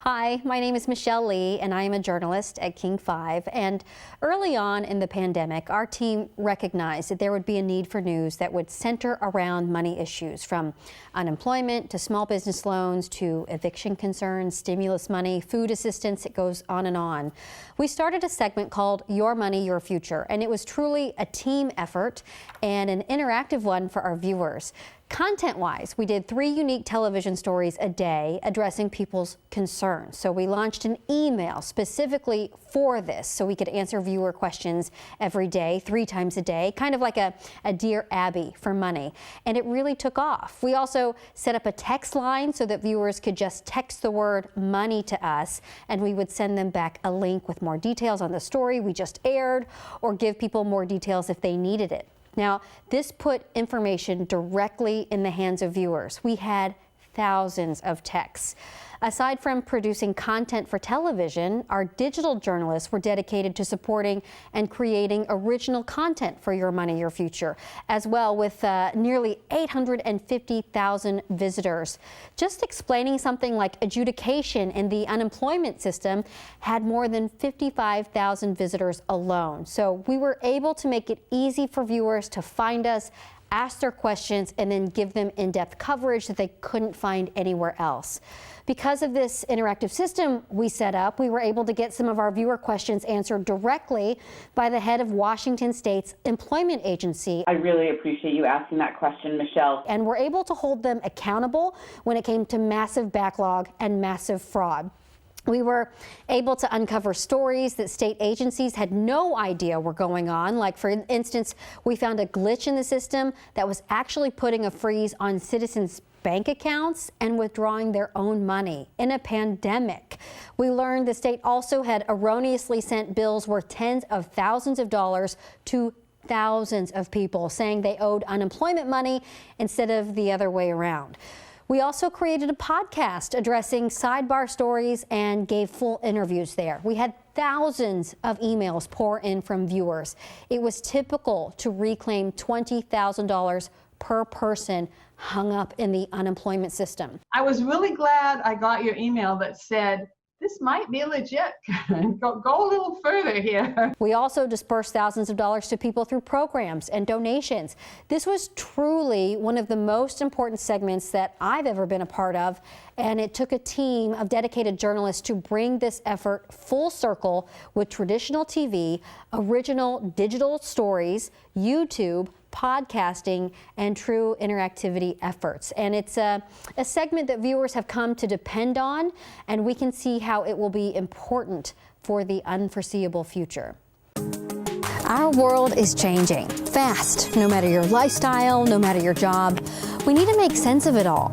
Hi, my name is Michelle Lee, and I am a journalist at King 5. And early on in the pandemic, our team recognized that there would be a need for news that would center around money issues, from unemployment to small business loans to eviction concerns, stimulus money, food assistance. It goes on and on. We started a segment called Your Money, Your Future, and it was truly a team effort and an interactive one for our viewers. Content-wise, we did 3 unique television stories a day addressing people's concerns. So we launched an email specifically for this so we could answer viewer questions every day, 3 times a day, kind of like a Dear Abby for money. And it really took off. We also set up a text line so that viewers could just text the word money to us, and we would send them back a link with more details on the story we just aired, or give people more details if they needed it. Now, this put information directly in the hands of viewers. We had thousands of texts. Aside from producing content for television, our digital journalists were dedicated to supporting and creating original content for Your Money, Your Future, as well, with nearly 850,000 visitors. Just explaining something like adjudication in the unemployment system had more than 55,000 visitors alone. So we were able to make it easy for viewers to find us, ask their questions, and then give them in-depth coverage that they couldn't find anywhere else. Because of this interactive system we set up, we were able to get some of our viewer questions answered directly by the head of Washington State's employment agency. I really appreciate you asking that question, Michelle. And we're able to hold them accountable when it came to massive backlog and massive fraud. We were able to uncover stories that state agencies had no idea were going on. Like, for instance, we found a glitch in the system that was actually putting a freeze on citizens' bank accounts and withdrawing their own money in a pandemic. We learned the state also had erroneously sent bills worth tens of thousands of dollars to thousands of people, saying they owed unemployment money instead of the other way around. We also created a podcast addressing sidebar stories and gave full interviews there. We had thousands of emails pour in from viewers. It was typical to reclaim $20,000 per person hung up in the unemployment system. I was really glad I got your email that said, this might be legit. Go a little further here. We also dispersed thousands of dollars to people through programs and donations. This was truly one of the most important segments that I've ever been a part of, and it took a team of dedicated journalists to bring this effort full circle with traditional TV, original digital stories, YouTube, podcasting, and true interactivity efforts. And it's a segment that viewers have come to depend on, and we can see how it will be important for the unforeseeable future. Our world is changing fast, no matter your lifestyle, no matter your job. We need to make sense of it all.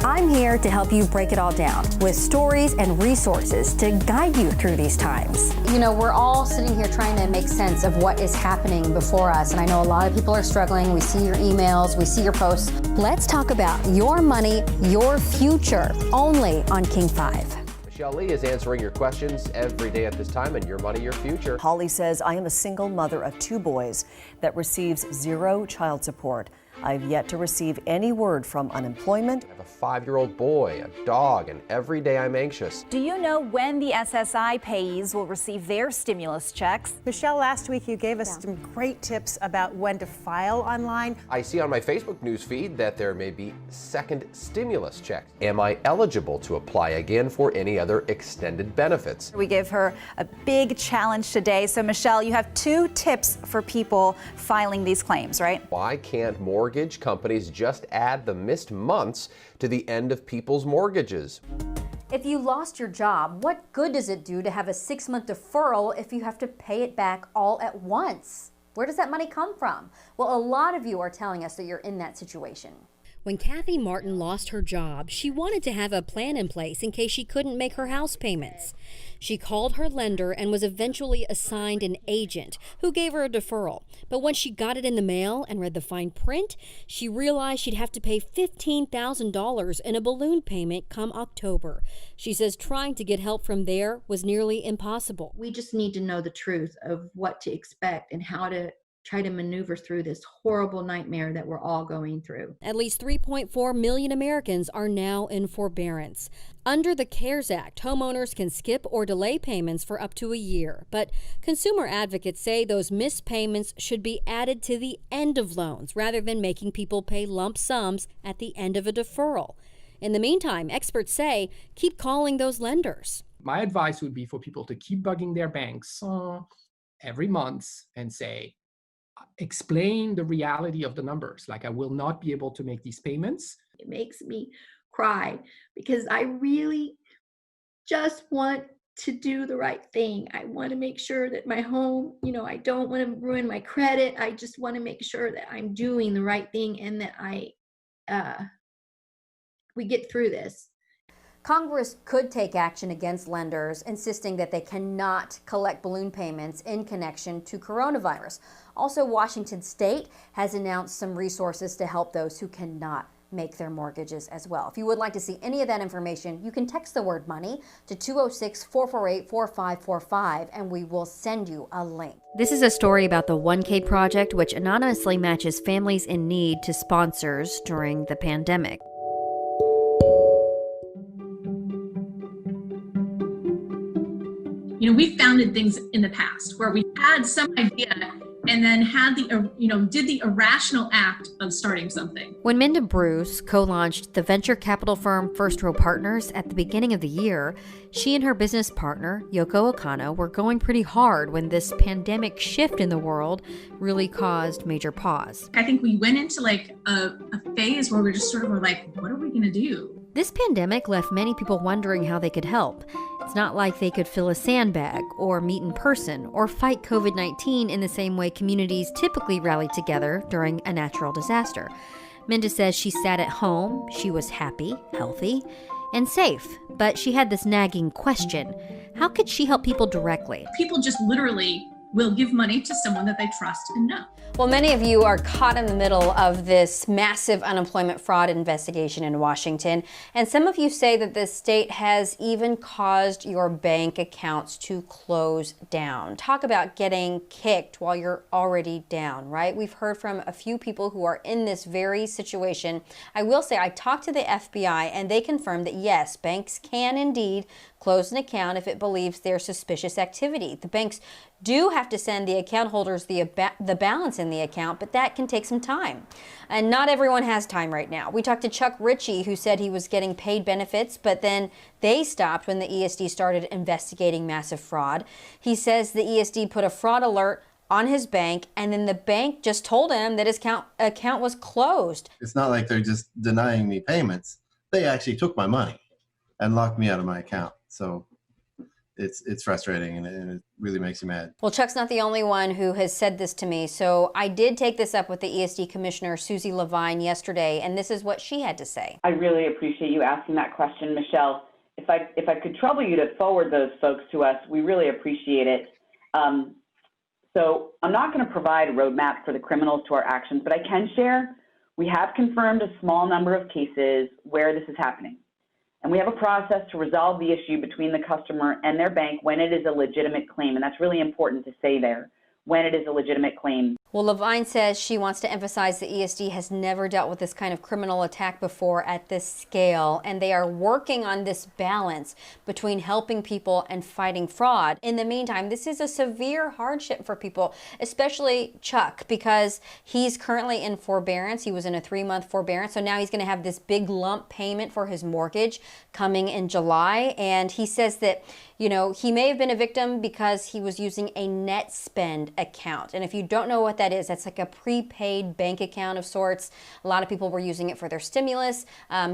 I'm here to help you break it all down with stories and resources to guide you through these times. You know, we're all sitting here trying to make sense of what is happening before us, and I know a lot of people are struggling. We see your emails, we see your posts. Let's talk about your money, your future, only on King 5. Michelle Lee is answering your questions every day at this time in Your Money, Your Future. Holly says, I am a single mother of 2 boys that receives 0 child support. I've yet to receive any word from unemployment. I have a 5-year-old boy, a dog, and every day I'm anxious. Do you know when the SSI payees will receive their stimulus checks? Michelle, last week you gave us some great tips about when to file online. I see on my Facebook news feed that there may be second stimulus checks. Am I eligible to apply again for any other extended benefits? We gave her a big challenge today. So Michelle, you have 2 tips for people filing these claims, right? Why can't mortgage companies just add the missed months to the end of people's mortgages? If you lost your job, what good does it do to have a 6-month deferral if you have to pay it back all at once? Where does that money come from? Well, a lot of you are telling us that you're in that situation. When Kathy Martin lost her job, she wanted to have a plan in place in case she couldn't make her house payments. She called her lender and was eventually assigned an agent who gave her a deferral. But when she got it in the mail and read the fine print, she realized she'd have to pay $15,000 in a balloon payment come October. She says trying to get help from there was nearly impossible. We just need to know the truth of what to expect and how to try to maneuver through this horrible nightmare that we're all going through. At least 3.4 million Americans are now in forbearance. Under the CARES Act, homeowners can skip or delay payments for up to a year. But consumer advocates say those missed payments should be added to the end of loans rather than making people pay lump sums at the end of a deferral. In the meantime, experts say keep calling those lenders. My advice would be for people to keep bugging their banks every month and say, explain the reality of the numbers. Like, I will not be able to make these payments. It makes me cry because I really just want to do the right thing. I want to make sure that my home, I don't want to ruin my credit. I just want to make sure that I'm doing the right thing and that we get through this. Congress could take action against lenders, insisting that they cannot collect balloon payments in connection to coronavirus. Also, Washington State has announced some resources to help those who cannot make their mortgages as well. If you would like to see any of that information, you can text the word money to 206-448-4545 and we will send you a link. This is a story about the 1K Project, which anonymously matches families in need to sponsors during the pandemic. We've founded things in the past where we had some idea and then had did the irrational act of starting something. When Minda Bruce co-launched the venture capital firm First Row Partners at the beginning of the year, she and her business partner, Yoko Okano, were going pretty hard when this pandemic shift in the world really caused major pause. I think we went into a phase where we just sort of were like, what are we going to do? This pandemic left many people wondering how they could help. It's not like they could fill a sandbag or meet in person or fight COVID-19 in the same way communities typically rally together during a natural disaster. Minda says she sat at home, she was happy, healthy, and safe, but she had this nagging question. How could she help people directly? People just literally will give money to someone that they trust and know. Well, many of you are caught in the middle of this massive unemployment fraud investigation in Washington, and some of you say that the state has even caused your bank accounts to close down. Talk about getting kicked while you're already down, right? We've heard from a few people who are in this very situation. I will say I talked to the FBI and they confirmed that yes, banks can indeed close an account if it believes there's suspicious activity. The banks do have to send the account holders the balance in the account, but that can take some time. And not everyone has time right now. We talked to Chuck Ritchie, who said he was getting paid benefits, but then they stopped when the ESD started investigating massive fraud. He says the ESD put a fraud alert on his bank, and then the bank just told him that his account was closed. It's not like they're just denying me payments. They actually took my money and locked me out of my account. So it's frustrating and it really makes you mad. Well, Chuck's not the only one who has said this to me. So I did take this up with the ESD Commissioner, Susie Levine, yesterday, and this is what she had to say. I really appreciate you asking that question, Michelle. If I could trouble you to forward those folks to us, we really appreciate it. So I'm not going to provide a roadmap for the criminals to our actions, but I can share we have confirmed a small number of cases where this is happening. And we have a process to resolve the issue between the customer and their bank when it is a legitimate claim. And that's really important to say there, when it is a legitimate claim. Well, Levine says she wants to emphasize the ESD has never dealt with this kind of criminal attack before at this scale, and they are working on this balance between helping people and fighting fraud. In the meantime, this is a severe hardship for people, especially Chuck, because he's currently in forbearance. He was in a 3-month forbearance, so now he's going to have this big lump payment for his mortgage coming in July, and he says that he may have been a victim because he was using a net spend account. And if you don't know what that is, that's like a prepaid bank account of sorts. A lot of people were using it for their stimulus.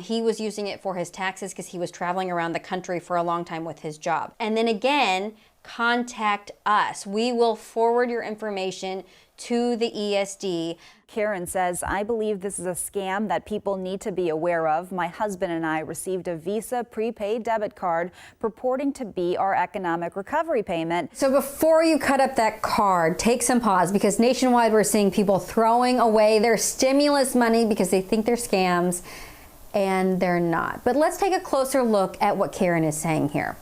He was using it for his taxes because he was traveling around the country for a long time with his job. And then again, contact us. We will forward your information to the ESD. Karen says, I believe this is a scam that people need to be aware of. My husband and I received a Visa prepaid debit card purporting to be our economic recovery payment. So before you cut up that card, take some pause, because nationwide we're seeing people throwing away their stimulus money because they think they're scams, and they're not. But let's take a closer look at what Karen is saying here.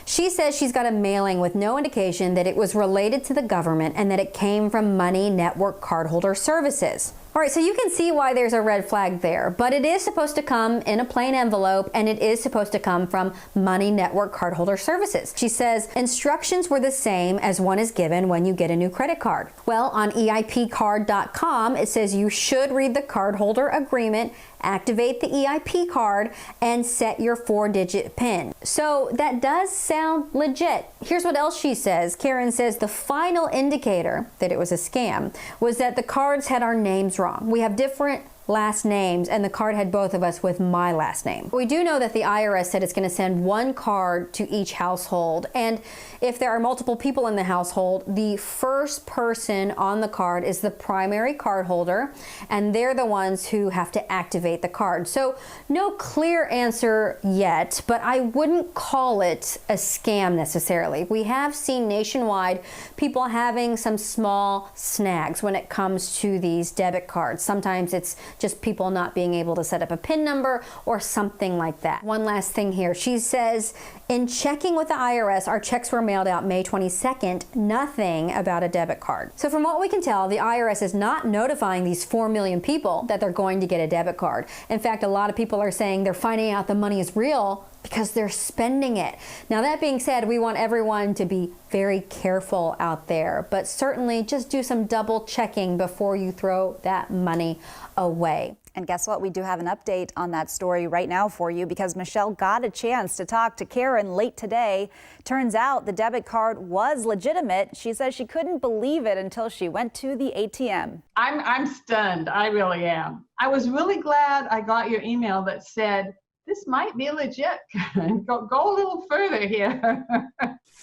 She says she's got a mailing with no indication that it was related to the government and that it came from Money Network cardholder services. All right, so you can see why there's a red flag there, but it is supposed to come in a plain envelope and it is supposed to come from Money Network cardholder services. She says instructions were the same as one is given when you get a new credit card. Well, on EIPcard.com, it says you should read the cardholder agreement, activate the EIP card, and set your 4-digit PIN. So that does sound legit. Here's what else she says. Karen says the final indicator that it was a scam was that the cards had our names wrong. We have different last names and the card had both of us with my last name. We do know that the IRS said it's going to send one card to each household, and if there are multiple people in the household, the first person on the card is the primary card holder and they're the ones who have to activate the card. So no clear answer yet, but I wouldn't call it a scam necessarily. We have seen nationwide people having some small snags when it comes to these debit cards. Sometimes it's just people not being able to set up a PIN number or something like that. One last thing here. She says, in checking with the IRS, our checks were mailed out May 22nd, nothing about a debit card. So from what we can tell, the IRS is not notifying these 4 million people that they're going to get a debit card. In fact, a lot of people are saying they're finding out the money is real because they're spending it. Now, that being said, we want everyone to be very careful out there, but certainly just do some double checking before you throw that money away. And guess what? We do have an update on that story right now for you because Michelle got a chance to talk to Karen late today. Turns out the debit card was legitimate. She says she couldn't believe it until she went to the ATM. I'm stunned. I really am. I was really glad I got your email that said, this might be legit. Go a little further here.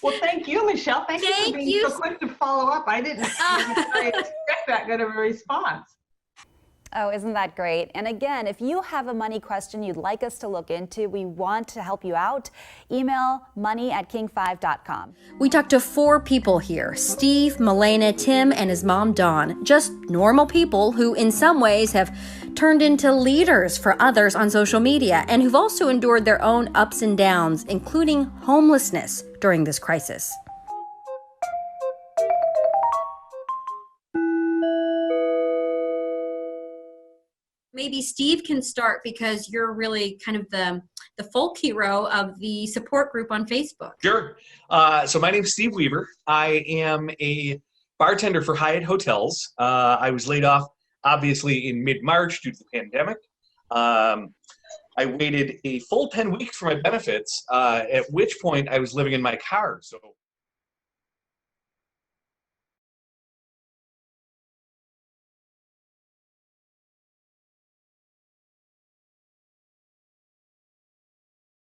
Well, thank you, Michelle. Thank you for being so quick to follow up. I didn't expect that good of a response. Oh, isn't that great? And again, if you have a money question you'd like us to look into, we want to help you out. Email money@king5.com. We talked to 4 people here: Steve, Milena, Tim, and his mom, Dawn. Just normal people who in some ways have turned into leaders for others on social media and who've also endured their own ups and downs, including homelessness during this crisis. Maybe Steve can start because you're really kind of the folk hero of the support group on Facebook. Sure. So my name is Steve Weaver. I am a bartender for Hyatt Hotels. I was laid off, obviously, in mid-March due to the pandemic. I waited a full 10 weeks for my benefits, at which point I was living in my car. So